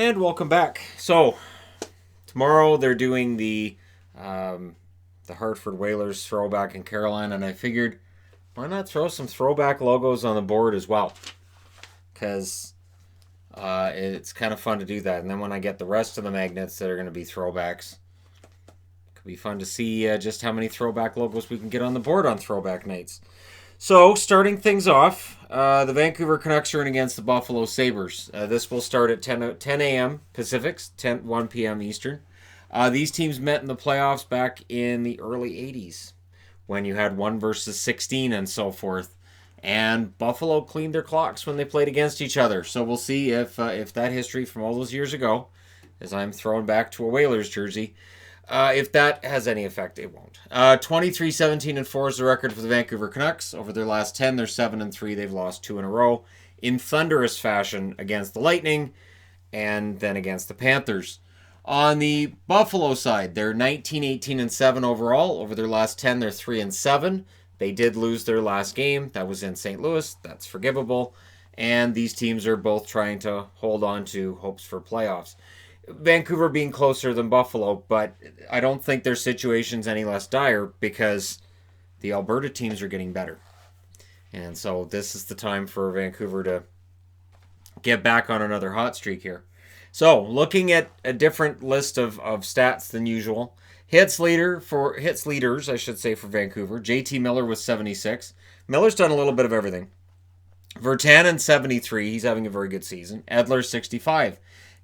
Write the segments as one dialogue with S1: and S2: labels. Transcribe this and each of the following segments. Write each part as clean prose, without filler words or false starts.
S1: And welcome back. So, tomorrow they're doing the Hartford Whalers throwback in Carolina, and I figured, why not throw some throwback logos on the board as well? Because it's kind of fun to do that. And then when I get the rest of the magnets that are going to be throwbacks, it could be fun to see just how many throwback logos we can get on the board on throwback nights. So, starting things off, the Vancouver Canucks are in against the Buffalo Sabres. This will start at 10 a.m. Pacific, 1 p.m. Eastern. These teams met in the playoffs back in the early 80s when you had 1 versus 16 and so forth. And Buffalo cleaned their clocks when they played against each other. So we'll see if that history from all those years ago, as I'm thrown back to a Whalers jersey, if that has any effect. It won't. 23-17-4 is the record for the Vancouver Canucks. Over their last 10, they're 7-3. They've lost 2 in a row in thunderous fashion against the Lightning and then against the Panthers. On the Buffalo side, they're 19-18-7 overall. Over their last 10, they're 3-7. They did lose their last game. That was in St. Louis. That's forgivable. And these teams are both trying to hold on to hopes for playoffs. Vancouver being closer than Buffalo, but I don't think their situation's any less dire because the Alberta teams are getting better. And so this is the time for Vancouver to get back on another hot streak here. So, looking at a different list of stats than usual. Hits leaders, I should say, for Vancouver. JT Miller with 76. Miller's done a little bit of everything. Virtanen 73. He's having a very good season. Edler 65.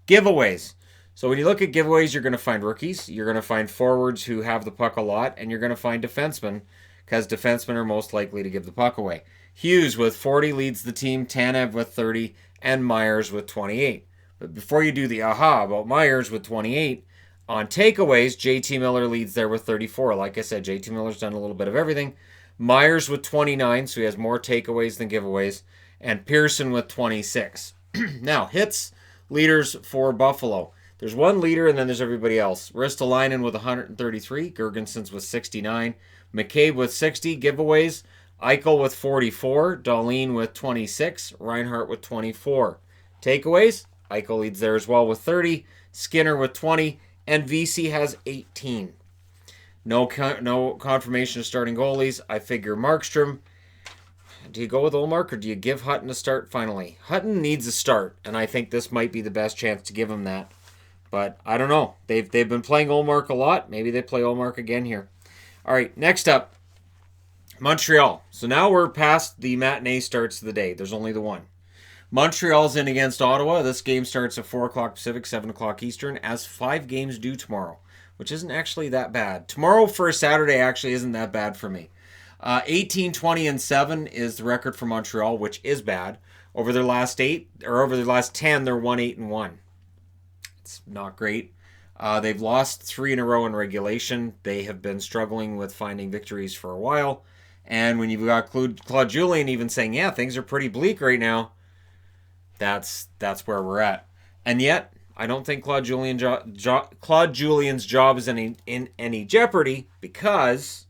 S1: Giveaways. So when you look at giveaways, you're going to find rookies, you're going to find forwards who have the puck a lot, and you're going to find defensemen, because defensemen are most likely to give the puck away. Hughes with 40 leads the team, Tanev with 30, and Myers with 28. But before you do the aha about Myers with 28, on takeaways, JT Miller leads there with 34. Like I said, JT Miller's done a little bit of everything. Myers with 29, so he has more takeaways than giveaways, and Pearson with 26. Now, hits leaders for Buffalo. There's one leader, and then there's everybody else. Ristolainen with 133. Gergensen's with 69. McCabe with 60. Giveaways. Eichel with 44. Dahlin with 26. Reinhart with 24. Takeaways. Eichel leads there as well with 30. Skinner with 20. And VC has 18. No confirmation of starting goalies. I figure Markstrom. Do you go with Ullmark or do you give Hutton a start finally? Hutton needs a start, and I think this might be the best chance to give him that. But I don't know. They've been playing Ullmark a lot. Maybe they play Ullmark again here. All right, next up, Montreal. So now we're past the matinee starts of the day. There's only the one. Montreal's in against Ottawa. This game starts at 4 o'clock Pacific, 7 o'clock Eastern, as 5 games due tomorrow, which isn't actually that bad. Tomorrow for a Saturday actually isn't that bad for me. 18-20-7 is the record for Montreal, which is bad. Over their last 10, they're 1-8-1. It's not great. They've lost 3 in a row in regulation. They have been struggling with finding victories for a while. And when you've got Claude Julien even saying, yeah, things are pretty bleak right now, that's where we're at. And yet, I don't think Claude Julien's job is in any jeopardy because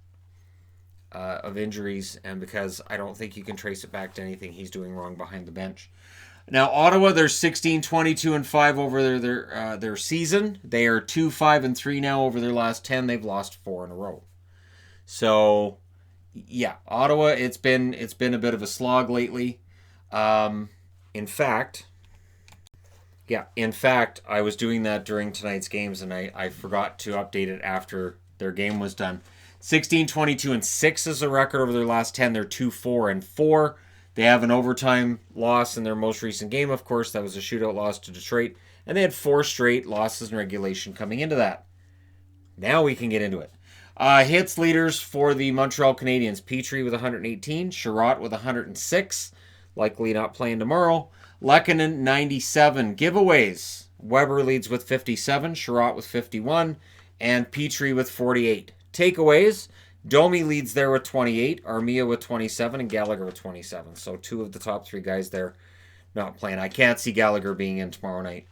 S1: of injuries and because I don't think you can trace it back to anything he's doing wrong behind the bench. Now, Ottawa, they're 16-22-5 over their season. They are 2-5-3 now over their last 10. They've lost 4 in a row. So, yeah, Ottawa, it's been a bit of a slog lately. In fact, I was doing that during tonight's games, and I forgot to update it after their game was done. 16-22-6 is the record over their last 10. They're 2-4-4. They have an overtime loss in their most recent game, of course. That was a shootout loss to Detroit. And they had 4 straight losses in regulation coming into that. Now we can get into it. Hits leaders for the Montreal Canadiens. Petrie with 118. Sherratt with 106. Likely not playing tomorrow. Lehkonen, 97. Giveaways. Weber leads with 57. Sherratt with 51. And Petrie with 48. Takeaways. Domi leads there with 28, Armia with 27, and Gallagher with 27. So 2 of the top 3 guys there not playing. I can't see Gallagher being in tomorrow night.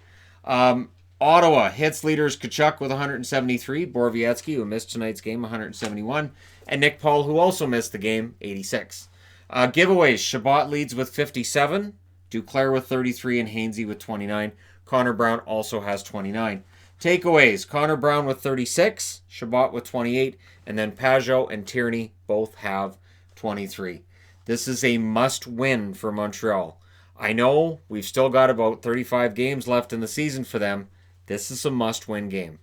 S1: Ottawa hits leaders Tkachuk with 173, Borowiecki, who missed tonight's game, 171, and Nick Paul, who also missed the game, 86. Giveaways, Shabbat leads with 57, Duclair with 33, and Hainsey with 29. Connor Brown also has 29. Takeaways, Connor Brown with 36, Chabot with 28, and then Pajot and Tierney both have 23. This is a must-win for Montreal. I know we've still got about 35 games left in the season for them. This is a must-win game.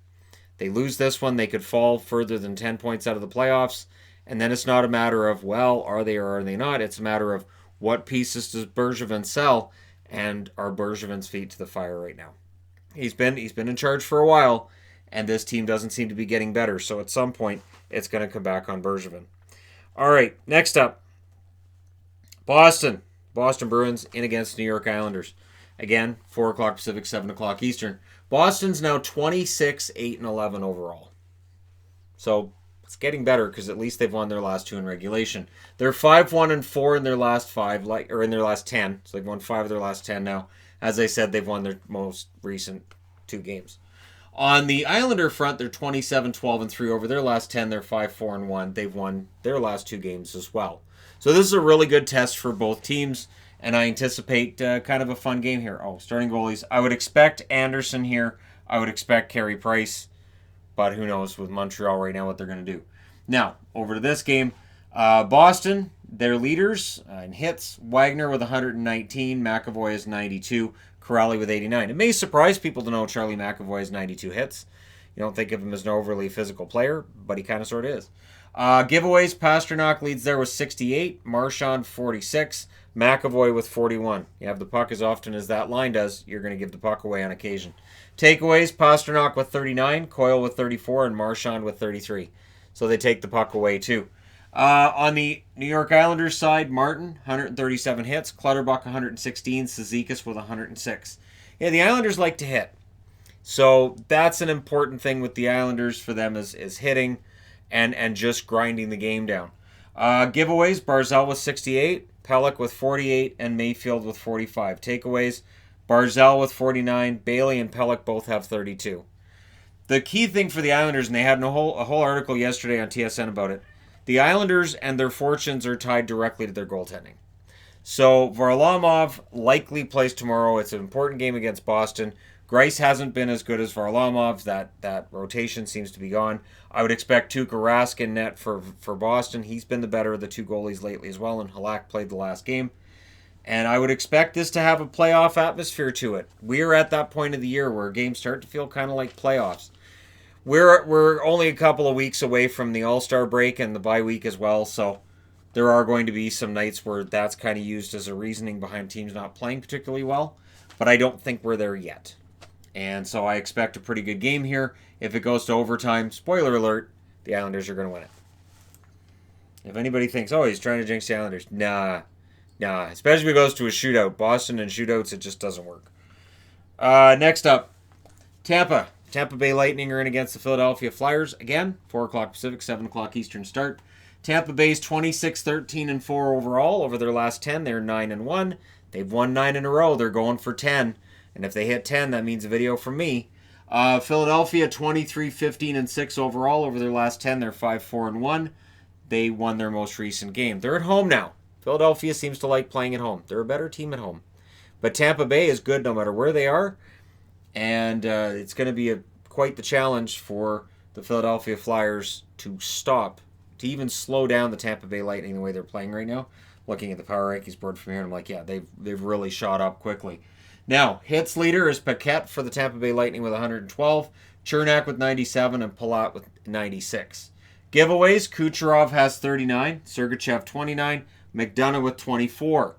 S1: They lose this one, they could fall further than 10 points out of the playoffs, and then it's not a matter of, well, are they or are they not? It's a matter of what pieces does Bergevin sell, and are Bergevin's feet to the fire right now. He's been in charge for a while, and this team doesn't seem to be getting better, so at some point, it's going to come back on Bergevin. All right, next up, Boston Bruins in against New York Islanders. Again, 4 o'clock Pacific, 7 o'clock Eastern. Boston's now 26, 8, and 11 overall. So it's getting better because at least they've won their last 2 in regulation. They're 5-1 and 4 in their last 5, or in their last 10. So they've won 5 of their last 10 now. As I said, they've won their most recent 2 games. On the Islander front, they're 27, 12, and 3 over their last 10. They're 5-4 and 1. They've won their last 2 games as well. So this is a really good test for both teams, and I anticipate kind of a fun game here. Oh, starting goalies. I would expect Anderson here. I would expect Carey Price, but who knows with Montreal right now what they're going to do. Now, over to this game. Boston, their leaders in hits. Wagner with 119. McAvoy is 92. Corrali with 89. It may surprise people to know Charlie McAvoy has 92 hits. You don't think of him as an overly physical player, but he kind of sort of is. Giveaways, Pasternak leads there with 68. Marchand 46. McAvoy with 41. You have the puck as often as that line does, you're going to give the puck away on occasion. Takeaways, Pasternak with 39. Coyle with 34. And Marchand with 33. So they take the puck away too. On the New York Islanders side, Martin, 137 hits. Clutterbuck, 116. Cizikas with 106. Yeah, the Islanders like to hit. So that's an important thing with the Islanders for them is hitting and just grinding the game down. Giveaways, Barzal with 68. Pelech with 48. And Mayfield with 45. Takeaways, Barzal with 49. Bailey and Pelech both have 32. The key thing for the Islanders, and they had a whole article yesterday on TSN about it, the Islanders and their fortunes are tied directly to their goaltending. So Varlamov likely plays tomorrow. It's an important game against Boston. Greiss hasn't been as good as Varlamov. That rotation seems to be gone. I would expect Tuukka Rask in net for Boston. He's been the better of the 2 goalies lately as well, and Halak played the last game. And I would expect this to have a playoff atmosphere to it. We're at that point of the year where games start to feel kind of like playoffs. We're only a couple of weeks away from the All-Star break and the bye week as well, so there are going to be some nights where that's kind of used as a reasoning behind teams not playing particularly well, but I don't think we're there yet. And so I expect a pretty good game here. If it goes to overtime, spoiler alert, the Islanders are going to win it. If anybody thinks, oh, he's trying to jinx the Islanders, nah. Especially if it goes to a shootout. Boston and shootouts, it just doesn't work. Next up, Tampa. Tampa Bay Lightning are in against the Philadelphia Flyers. Again, 4 o'clock Pacific, 7 o'clock Eastern start. Tampa Bay's 26, 13, and 4 overall. Over their last 10, they're 9 and 1. They've won 9 in a row. They're going for 10. And if they hit 10, that means a video from me. Philadelphia, 23, 15, and 6 overall. Over their last 10, they're 5, 4, and 1. They won their most recent game. They're at home now. Philadelphia seems to like playing at home. They're a better team at home. But Tampa Bay is good no matter where they are. And it's going to be quite the challenge for the Philadelphia Flyers to even slow down the Tampa Bay Lightning the way they're playing right now. Looking at the power rankings board from here, and I'm like, yeah, they've really shot up quickly. Now, hits leader is Paquette for the Tampa Bay Lightning with 112, Chernak with 97, and Palat with 96. Giveaways, Kucherov has 39, Sergachev 29, McDonough with 24.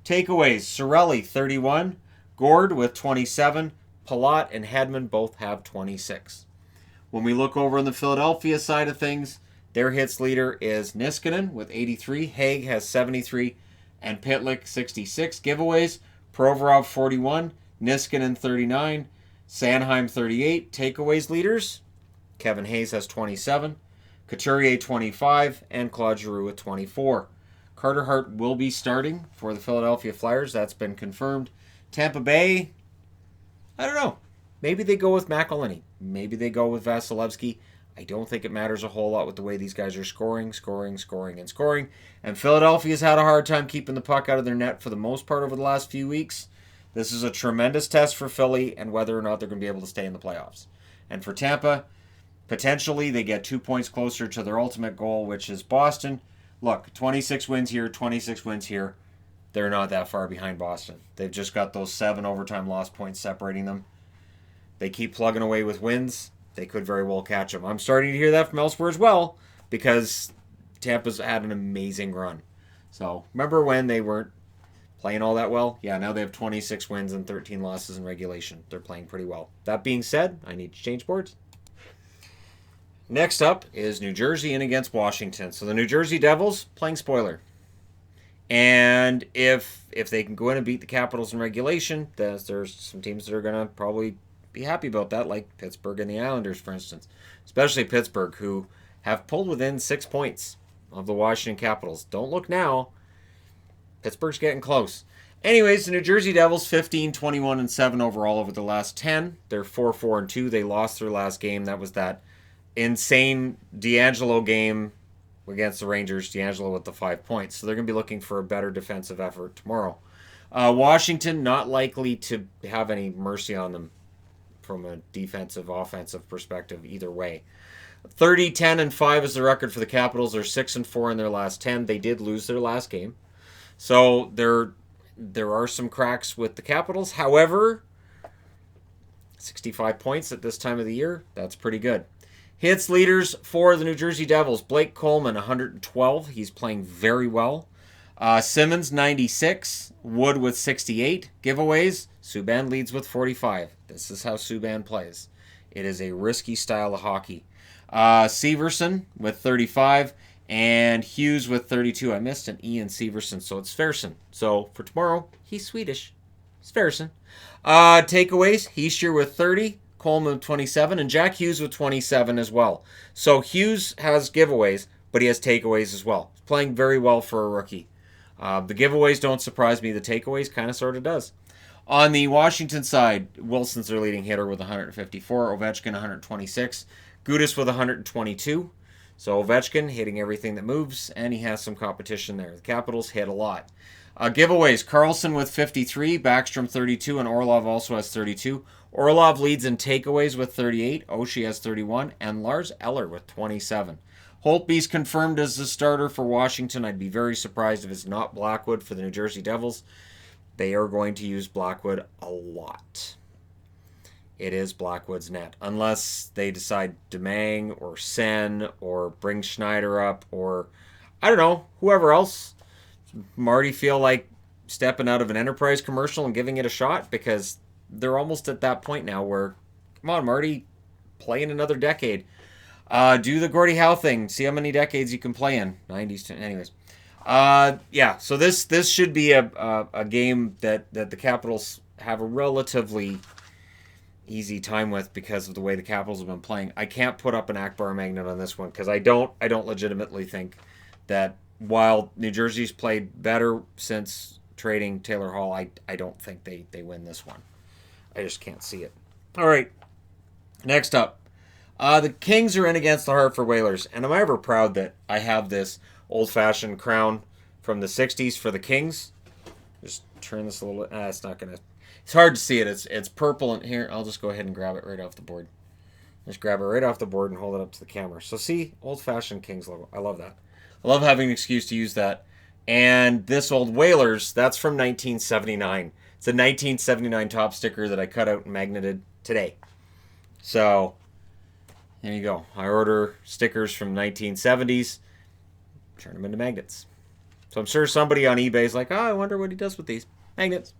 S1: Takeaways, Cirelli 31, Gord with 27, Palat and Hedman both have 26. When we look over on the Philadelphia side of things, their hits leader is Niskanen with 83, Haig has 73, and Pitlick 66. Giveaways, Provorov 41, Niskanen 39, Sanheim 38. Takeaways leaders, Kevin Hayes has 27, Couturier 25, and Claude Giroux with 24. Carter Hart will be starting for the Philadelphia Flyers. That's been confirmed. Tampa Bay, I don't know. Maybe they go with McElhinney. Maybe they go with Vasilevsky. I don't think it matters a whole lot with the way these guys are scoring. And Philadelphia's had a hard time keeping the puck out of their net for the most part over the last few weeks. This is a tremendous test for Philly and whether or not they're going to be able to stay in the playoffs. And for Tampa, potentially they get 2 points closer to their ultimate goal, which is Boston. Look, 26 wins here, 26 wins here. They're not that far behind Boston. They've just got those 7 overtime loss points separating them. They keep plugging away with wins. They could very well catch them. I'm starting to hear that from elsewhere as well because Tampa's had an amazing run. So remember when they weren't playing all that well? Yeah, now they have 26 wins and 13 losses in regulation. They're playing pretty well. That being said, I need to change boards. Next up is New Jersey in against Washington. So the New Jersey Devils playing spoiler. And if they can go in and beat the Capitals in regulation, there's some teams that are going to probably be happy about that, like Pittsburgh and the Islanders, for instance. Especially Pittsburgh, who have pulled within 6 points of the Washington Capitals. Don't look now. Pittsburgh's getting close. Anyways, the New Jersey Devils 15, 21, and 7 overall over the last 10. They're 4, 4, and 2. They lost their last game. That was that insane D'Angelo game against the Rangers. D'Angelo with the 5 points. So they're going to be looking for a better defensive effort tomorrow. Washington, not likely to have any mercy on them from a defensive, offensive perspective either way. 30, 10, and 5 is the record for the Capitals. They're 6 and 4 in their last 10. They did lose their last game. So there are some cracks with the Capitals. However, 65 points at this time of the year, that's pretty good. Hits leaders for the New Jersey Devils. Blake Coleman, 112. He's playing very well. Simmons, 96. Wood with 68. Giveaways, Subban leads with 45. This is how Subban plays. It is a risky style of hockey. Severson with 35. And Hughes with 32. I missed an E in Severson, so it's Sverson. So for tomorrow, he's Swedish. Sverson. Takeaways, Heischer with 30. Coleman with 27, and Jack Hughes with 27 as well. So Hughes has giveaways, but he has takeaways as well. He's playing very well for a rookie. The giveaways don't surprise me. The takeaways kind of sort of does. On the Washington side, Wilson's their leading hitter with 154, Ovechkin 126, Gudas with 122. So Ovechkin hitting everything that moves, and he has some competition there. The Capitals hit a lot. Giveaways, Carlson with 53, Backstrom 32, and Orlov also has 32. Orlov leads in takeaways with 38, Oshie has 31, and Lars Eller with 27. Holtby's confirmed as the starter for Washington. I'd be very surprised if it's not Blackwood for the New Jersey Devils. They are going to use Blackwood a lot. It is Blackwood's net. Unless they decide Demang or Sen or bring Schneider up or, I don't know, whoever else. Marty feel like stepping out of an Enterprise commercial and giving it a shot because they're almost at that point now where, come on, Marty, play in another decade. Do the Gordie Howe thing. See how many decades you can play in. 90s to, anyways. Yeah, so this should be a game that the Capitals have a relatively easy time with because of the way the Capitals have been playing. I can't put up an Akbar magnet on this one because I don't legitimately think that while New Jersey's played better since trading Taylor Hall, I don't think they win this one. I just can't see it. All right, next up. The Kings are in against the Hartford Whalers, and am I ever proud that I have this old-fashioned crown from the 60s for the Kings? Just turn this a little... it's not going to... It's hard to see it. It's purple in here. I'll just go ahead and grab it right off the board. Just grab it right off the board and hold it up to the camera. So see, old-fashioned Kings logo. I love that. I love having an excuse to use that. And this old Whalers, that's from 1979. It's a 1979 top sticker that I cut out and magneted today. So... there you go. I order stickers from 1970s, turn them into magnets. So I'm sure somebody on eBay is like, oh, I wonder what he does with these. Magnets.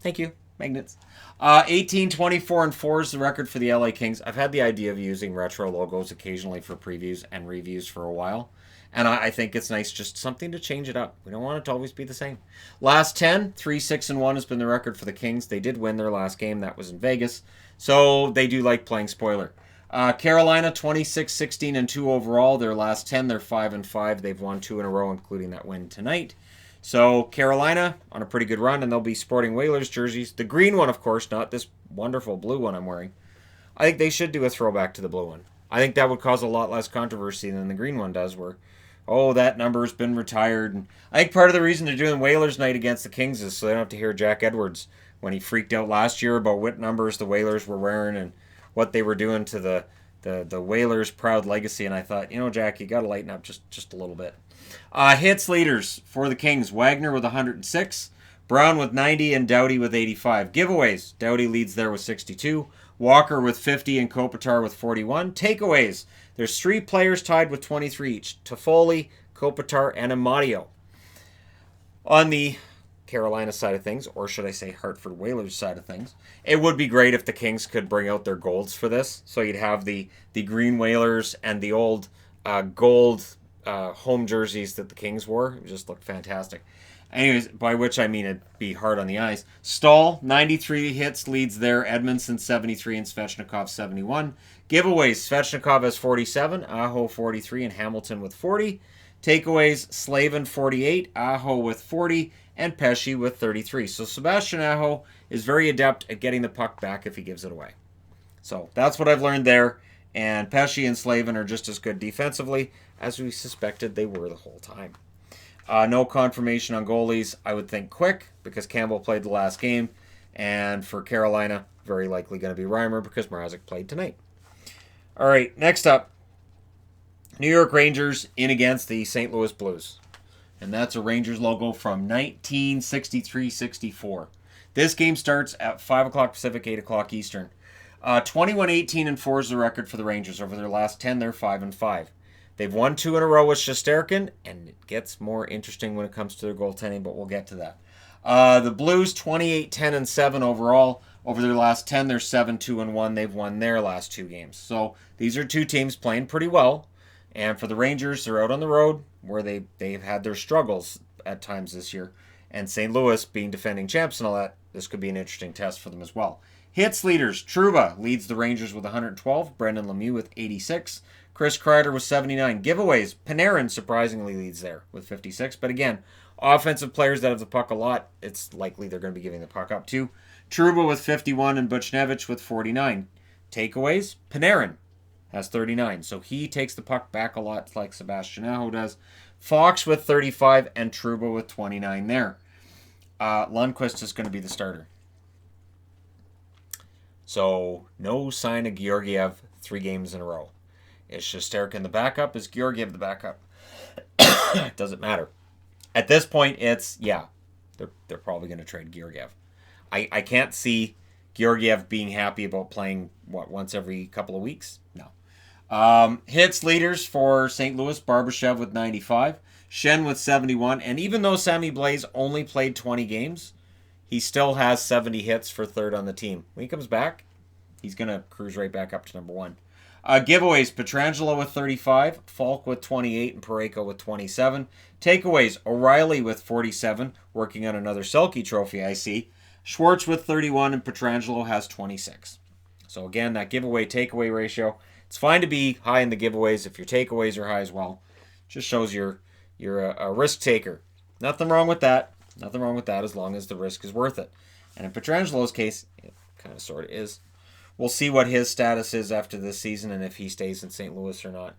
S1: Thank you. Magnets. 18, 24, and 4 is the record for the LA Kings. I've had the idea of using retro logos occasionally for previews and reviews for a while. And I think it's nice, just something to change it up. We don't want it to always be the same. Last 10, 3, 6, and 1 has been the record for the Kings. They did win their last game. That was in Vegas. So they do like playing spoiler. Carolina, 26, 16, and 2 overall. Their last 10, they're 5 and 5. They've won 2 in a row, including that win tonight. So Carolina on a pretty good run, and they'll be sporting Whalers jerseys. The green one, of course, not this wonderful blue one I'm wearing. I think they should do a throwback to the blue one. I think that would cause a lot less controversy than the green one does, where oh, that number's been retired. And I think part of the reason they're doing Whalers night against the Kings is so they don't have to hear Jack Edwards when he freaked out last year about what numbers the Whalers were wearing and what they were doing to the Whalers' proud legacy. And I thought, Jack, you got to lighten up just a little bit. Hits leaders for the Kings. Wagner with 106. Brown with 90 and Doughty with 85. Giveaways. Doughty leads there with 62. Walker with 50 and Kopitar with 41. Takeaways. There's 3 players tied with 23 each. Toffoli, Kopitar, and Amadio. On the Carolina side of things, or should I say Hartford Whalers side of things, it would be great if the Kings could bring out their golds for this. So you'd have the green Whalers and the old gold home jerseys that the Kings wore. It just looked fantastic. Anyways, by which I mean it'd be hard on the ice. Stahl, 93 hits, leads there. Edmondson, 73, and Svechnikov, 71. Giveaways, Svechnikov has 47, Aho 43, and Hamilton with 40. Takeaways, Slavin 48, Aho with 40, and Pesce with 33. So Sebastian Aho is very adept at getting the puck back if he gives it away. So that's what I've learned there. And Pesce and Slavin are just as good defensively as we suspected they were the whole time. No confirmation on goalies. I would think Quick because Campbell played the last game. And for Carolina, very likely going to be Reimer because Mrazek played tonight. All right, next up. New York Rangers in against the St. Louis Blues. And that's a Rangers logo from 1963-64. This game starts at 5 o'clock Pacific, 8 o'clock Eastern. 21-18-4 is the record for the Rangers. Over their last 10, they're 5-5. They've won 2 in a row with Shesterkin, and it gets more interesting when it comes to their goaltending, but we'll get to that. The Blues, 28-10-7 overall. Over their last 10, they're 7-2-1. They've won their last 2 games. So these are 2 teams playing pretty well. And for the Rangers, they're out on the road where they've had their struggles at times this year. And St. Louis, being defending champs and all that, this could be an interesting test for them as well. Hits leaders, Trouba leads the Rangers with 112. Brendan Lemieux with 86. Chris Kreider with 79. Giveaways, Panarin surprisingly leads there with 56. But again, offensive players that have the puck a lot, it's likely they're going to be giving the puck up too. Trouba with 51 and Buchnevich with 49. Takeaways, Panarin has 39. So he takes the puck back a lot like Sebastian Aho does. Fox with 35 and Trouba with 29 there. Lundqvist is going to be the starter. So no sign of Georgiev 3 games in a row. Is Shesterkin the backup? Is Georgiev the backup? Doesn't matter. At this point, they're probably going to trade Georgiev. I can't see Georgiev being happy about playing, once every couple of weeks? No. Hits leaders for St. Louis, Barbashev with 95, Shen with 71, and even though Sammy Blais only played 20 games, he still has 70 hits for third on the team. When he comes back, he's going to cruise right back up to number 1. Giveaways, Pietrangelo with 35, Falk with 28, and Parayko with 27. Takeaways, O'Reilly with 47, working on another Selke trophy, I see. Schwartz with 31, and Pietrangelo has 26. So again, that giveaway-takeaway ratio, it's fine to be high in the giveaways if your takeaways are high as well. Just shows you're a risk taker. Nothing wrong with that. Nothing wrong with that as long as the risk is worth it. And in Pietrangelo's case, it kind of sort of is. We'll see what his status is after this season and if he stays in St. Louis or not.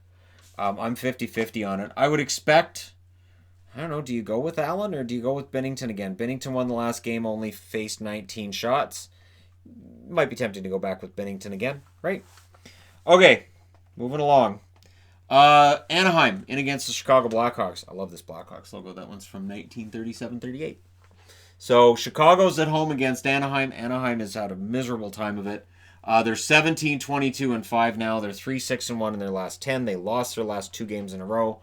S1: I'm 50-50 on it. I would expect, I don't know, do you go with Allen or do you go with Binnington again? Binnington won the last game, only faced 19 shots. Might be tempting to go back with Binnington again, right? Okay, moving along. Anaheim in against the Chicago Blackhawks. I love this Blackhawks logo. That one's from 1937-38. So Chicago's at home against Anaheim. Anaheim has had a miserable time of it. They're 17-22-5 now. They're 3-6-1 in their last 10. They lost their last 2 games in a row.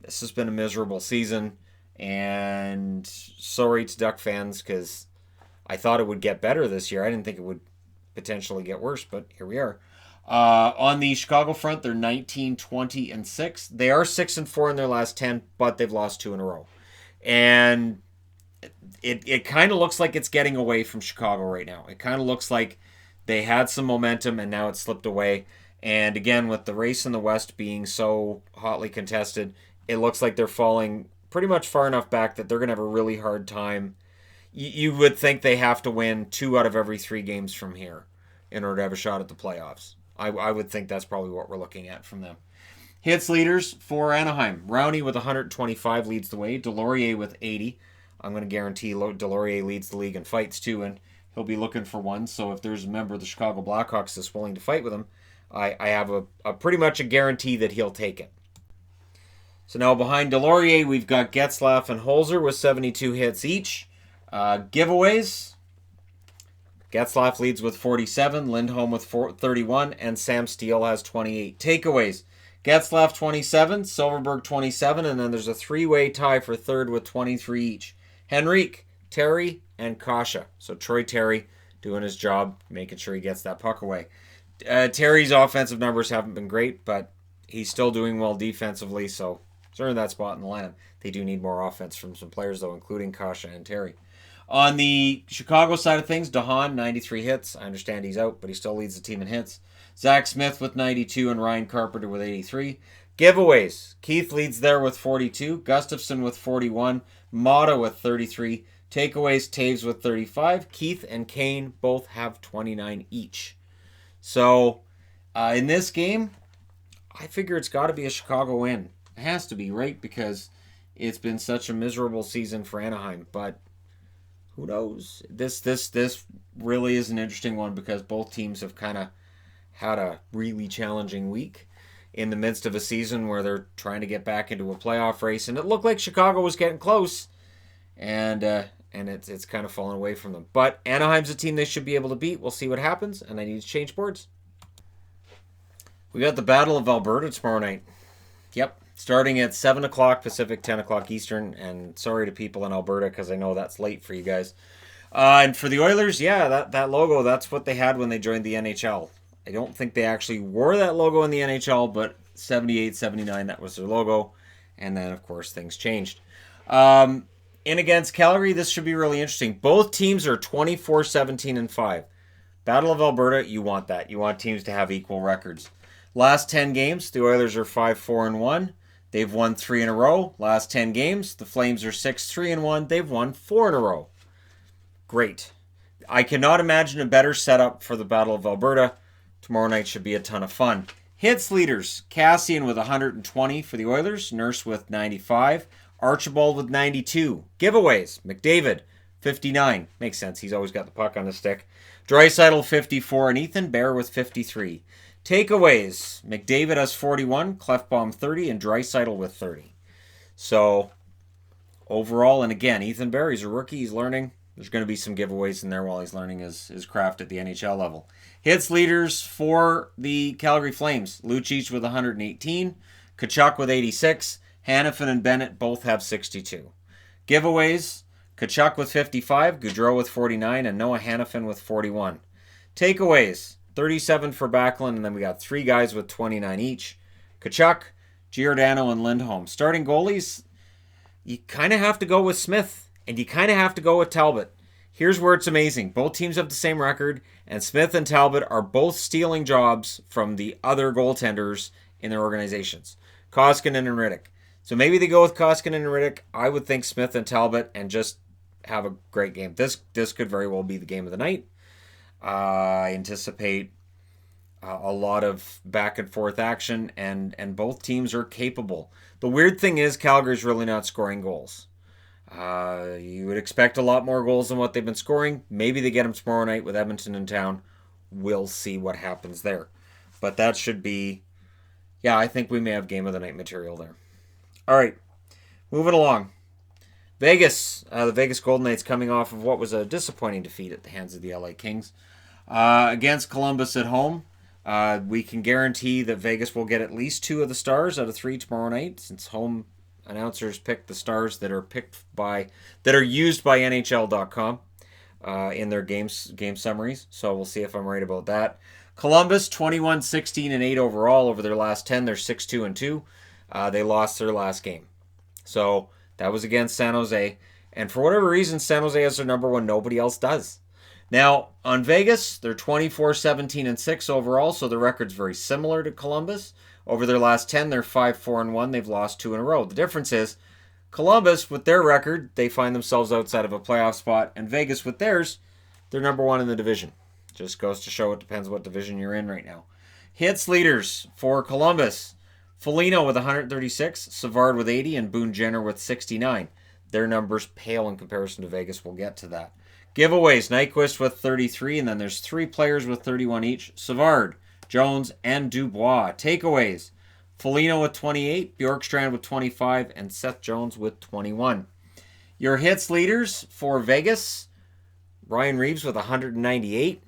S1: This has been a miserable season. And sorry to Duck fans because I thought it would get better this year. I didn't think it would potentially get worse, but here we are. On the Chicago front, they're 19-20-6. They are 6-4 in their last 10, but they've lost 2 in a row. And it kind of looks like it's getting away from Chicago right now. It kind of looks like they had some momentum and now it's slipped away. And again, with the race in the West being so hotly contested, it looks like they're falling pretty much far enough back that they're going to have a really hard time. You would think they have to win 2 out of every 3 games from here in order to have a shot at the playoffs. I would think that's probably what we're looking at from them. Hits leaders for Anaheim. Rowney with 125 leads the way. Delorier with 80. I'm going to guarantee Delorier leads the league in fights too, and he'll be looking for one. So if there's a member of the Chicago Blackhawks that's willing to fight with him, I have a pretty much a guarantee that he'll take it. So now behind Delorier, we've got Getzlaf and Holzer with 72 hits each. Giveaways. Getzlaf leads with 47, Lindholm with 31, and Sam Steele has 28. Takeaways. Getzlaf 27, Silverberg 27, and then there's a three-way tie for third with 23 each. Henrique, Terry, and Kasha. So Troy Terry doing his job, making sure he gets that puck away. Terry's offensive numbers haven't been great, but he's still doing well defensively, so he's earned that spot in the lineup. They do need more offense from some players, though, including Kasha and Terry. On the Chicago side of things, DeHaan, 93 hits. I understand he's out, but he still leads the team in hits. Zach Smith with 92 and Ryan Carpenter with 83. Giveaways. Keith leads there with 42. Gustafson with 41. Mata with 33. Takeaways, Taves with 35. Keith and Kane both have 29 each. So, in this game, I figure it's got to be a Chicago win. It has to be, right? Because it's been such a miserable season for Anaheim. But who knows? This really is an interesting one because both teams have kind of had a really challenging week in the midst of a season where they're trying to get back into a playoff race. And it looked like Chicago was getting close. And it's kind of fallen away from them. But Anaheim's a team they should be able to beat. We'll see what happens. And I need to change boards. We got the Battle of Alberta tomorrow night. Yep. Starting at 7 o'clock Pacific, 10 o'clock Eastern. And sorry to people in Alberta because I know that's late for you guys. And for the Oilers, yeah, that logo, that's what they had when they joined the NHL. I don't think they actually wore that logo in the NHL, but 78, 79, that was their logo. And then, of course, things changed. In against Calgary, this should be really interesting. Both teams are 24-17-5. Battle of Alberta, you want that. You want teams to have equal records. Last 10 games, the Oilers are 5-4-1. They've won 3 in a row. Last 10 games, the Flames are 6-3-1. They've won 4 in a row. Great. I cannot imagine a better setup for the Battle of Alberta. Tomorrow night should be a ton of fun. Hits leaders, Cassian with 120 for the Oilers. Nurse with 95. Archibald with 92. Giveaways, McDavid, 59. Makes sense. He's always got the puck on his stick. Draisaitl, 54. And Ethan Bear with 53. Takeaways, McDavid has 41. Clefbaum, 30. And Draisaitl with 30. So, overall, and again, Ethan Bear, he's a rookie. He's learning. There's going to be some giveaways in there while he's learning his craft at the NHL level. Hits leaders for the Calgary Flames. Lucic with 118. Tkachuk with 86. Hanifin and Bennett both have 62. Giveaways. Tkachuk with 55. Gaudreau with 49. And Noah Hanifin with 41. Takeaways. 37 for Backlund. And then we got 3 guys with 29 each. Tkachuk, Giordano, and Lindholm. Starting goalies, you kind of have to go with Smith. And you kind of have to go with Talbot. Here's where it's amazing. Both teams have the same record, and Smith and Talbot are both stealing jobs from the other goaltenders in their organizations. Koskinen and Riddick. So maybe they go with Koskinen and Riddick. I would think Smith and Talbot and just have a great game. This could very well be the game of the night. I anticipate a lot of back and forth action, and both teams are capable. The weird thing is Calgary's really not scoring goals. You would expect a lot more goals than what they've been scoring. Maybe they get them tomorrow night with Edmonton in town. We'll see what happens there. But that should be... Yeah, I think we may have game of the night material there. All right, moving along. Vegas. The Vegas Golden Knights coming off of what was a disappointing defeat at the hands of the LA Kings. Against Columbus at home. We can guarantee that Vegas will get at least 2 of the stars out of 3 tomorrow night, since home announcers pick the stars that are used by NHL.com in their game summaries. So we'll see if I'm right about that. Columbus 21-16-8 overall over their last 10. They're 6-2-2. They lost their last game. So that was against San Jose. And for whatever reason, San Jose has their number 1. Nobody else does. Now, on Vegas, they're 24-17-6 overall, so the record's very similar to Columbus. Over their last 10, they're 5-4-1. They've lost 2 in a row. The difference is Columbus, with their record, they find themselves outside of a playoff spot. And Vegas, with theirs, they're number 1 in the division. Just goes to show it depends what division you're in right now. Hits leaders for Columbus. Foligno with 136, Savard with 80, and Boone Jenner with 69. Their numbers pale in comparison to Vegas. We'll get to that. Giveaways, Nyquist with 33, and then there's 3 players with 31 each. Savard, Jones, and Dubois. Takeaways, Foligno with 28, Bjorkstrand with 25, and Seth Jones with 21. Your hits leaders for Vegas, Ryan Reeves with 198.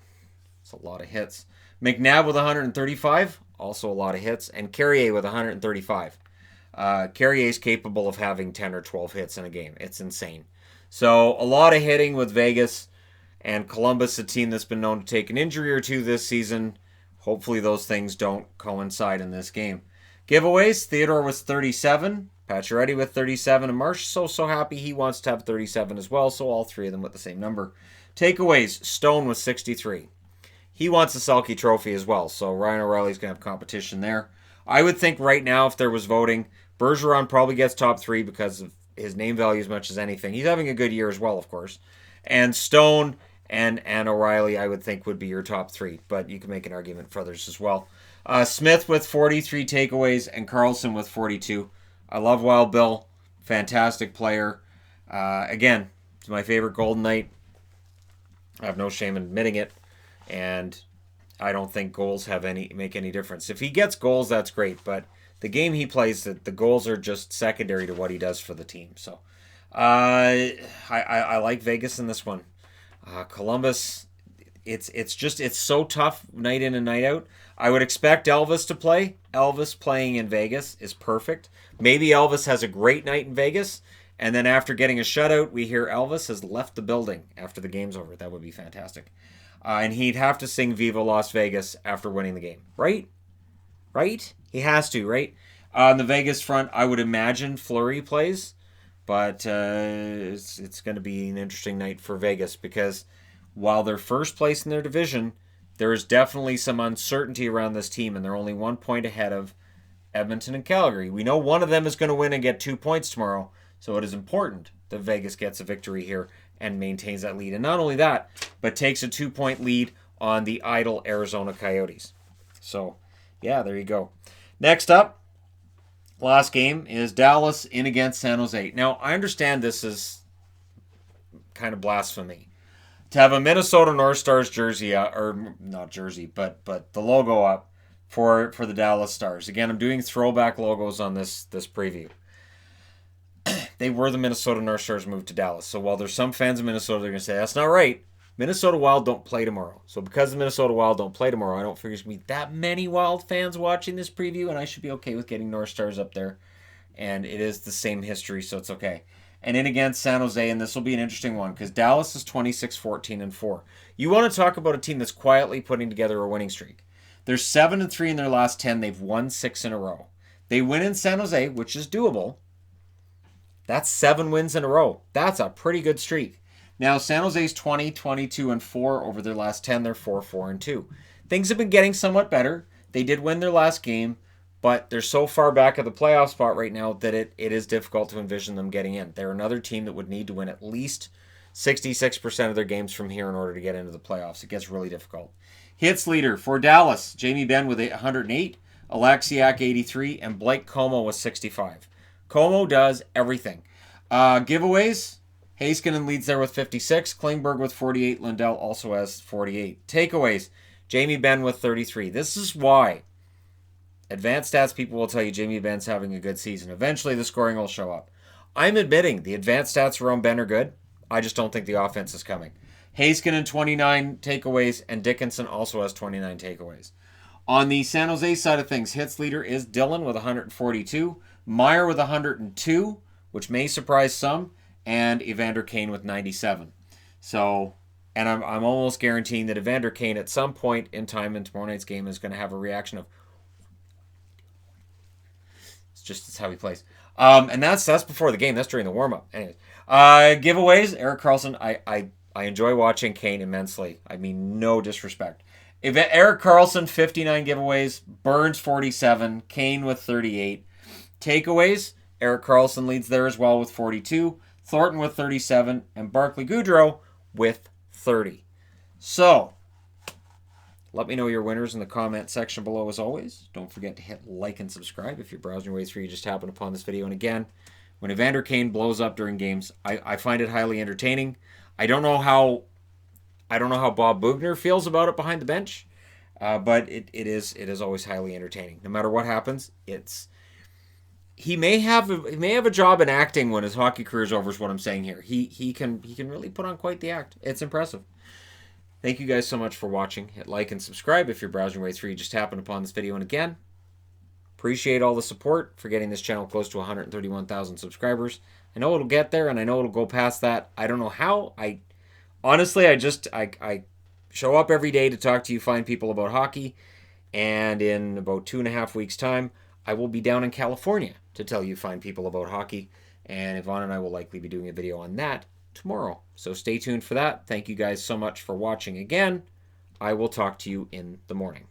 S1: That's a lot of hits. McNabb with 135, also a lot of hits. And Carrier with 135. Carrier is capable of having 10 or 12 hits in a game. It's insane. So a lot of hitting with Vegas. And Columbus, a team that's been known to take an injury or two this season. Hopefully those things don't coincide in this game. Giveaways, Theodore was 37. Pacioretty with 37, and Marsh so happy he wants to have 37 as well, so all 3 of them with the same number. Takeaways, Stone with 63. He wants a Selke trophy as well, so Ryan O'Reilly's going to have competition there. I would think right now, if there was voting, Bergeron probably gets top 3 because of his name value as much as anything. He's having a good year as well, of course. And Stone and O'Reilly, I would think, would be your top 3, but you can make an argument for others as well. Smith with 43 takeaways and Carlson with 42. I love Wild Bill. Fantastic player. Again, it's my favorite Golden Knight. I have no shame in admitting it. And I don't think goals make any difference. If he gets goals, that's great. But the game he plays, the goals are just secondary to what he does for the team. So I like Vegas in this one. Columbus, it's so tough night in and night out. I would expect Elvis to play. Elvis playing in Vegas is perfect. Maybe Elvis has a great night in Vegas, and then after getting a shutout, we hear Elvis has left the building after the game's over. That would be fantastic. And he'd have to sing Viva Las Vegas after winning the game. Right? He has to, right? On the Vegas front, I would imagine Fleury plays, but it's going to be an interesting night for Vegas because while they're first place in their division, there is definitely some uncertainty around this team, and they're only 1 point ahead of Edmonton and Calgary. We know one of them is going to win and get 2 points tomorrow, so it is important that Vegas gets a victory here and maintains that lead. And not only that, but takes a 2-point lead on the idle Arizona Coyotes. So, yeah, there you go. Next up, last game is Dallas in against San Jose. Now, I understand this is kind of blasphemy. To have a Minnesota North Stars jersey, or not jersey, but the logo up for the Dallas Stars. Again, I'm doing throwback logos on this preview. They were the Minnesota North Stars moved to Dallas. So while there's some fans of Minnesota, they're going to say, that's not right. Minnesota Wild don't play tomorrow. So because the Minnesota Wild don't play tomorrow, I don't figure there's going to be that many Wild fans watching this preview, and I should be okay with getting North Stars up there. And it is the same history, so it's okay. And in against San Jose, and this will be an interesting one, because Dallas is 26-14-4. You want to talk about a team that's quietly putting together a winning streak. They're 7-3 in their last 10. They've won 6 in a row. They win in San Jose, which is doable. That's 7 wins in a row. That's a pretty good streak. Now, San Jose's 20-22-4 over their last 10. They're 4-4-2. Things have been getting somewhat better. They did win their last game, but they're so far back at the playoff spot right now that it is difficult to envision them getting in. They're another team that would need to win at least 66% of their games from here in order to get into the playoffs. It gets really difficult. Hits leader for Dallas, Jamie Benn with 108, Alexiak 83, and Blake Como with 65. Como does everything. Giveaways, Heiskanen leads there with 56, Klingberg with 48, Lundell also has 48. Takeaways, Jamie Benn with 33. This is why advanced stats people will tell you Jamie Benn's having a good season. Eventually the scoring will show up. I'm admitting the advanced stats around Ben are good. I just don't think the offense is coming. Heiskanen 29 takeaways, and Dickinson also has 29 takeaways. On the San Jose side of things, hits leader is Dillon with 142, Meyer with 102, which may surprise some, and Evander Kane with 97. So, and I'm almost guaranteeing that Evander Kane at some point in time in tomorrow night's game is going to have a reaction of, it's how he plays. And that's before the game. That's during the warm-up. Anyways, giveaways, Erik Karlsson. I enjoy watching Kane immensely. I mean, no disrespect. Erik Karlsson, 59 giveaways. Burns, 47. Kane with 38. Takeaways, Erik Karlsson leads there as well with 42. Thornton with 37. And Barclay Goodrow with 30. So, Let me know your winners in the comment section below as always. Don't forget to hit like and subscribe if you're browsing your way through, you just happened upon this video. And again, when Evander Kane blows up during games, I find it highly entertaining. I don't know how Bob Boughner feels about it behind the bench, but it is always highly entertaining. No matter what happens, he may have a job in acting when his hockey career is over. Is what I'm saying here. He can really put on quite the act. It's impressive. Thank you guys so much for watching. Hit like and subscribe if you're browsing your way through, you just happened upon this video. And again, appreciate all the support for getting this channel close to 131,000 subscribers. I know it'll get there, and I know it'll go past that. I don't know how. Honestly, I show up every day to talk to you fine people about hockey, and in about 2.5 weeks' time, I will be down in California to tell you fine people about hockey, and Yvonne and I will likely be doing a video on that tomorrow. So stay tuned for that. Thank you guys so much for watching again. I will talk to you in the morning.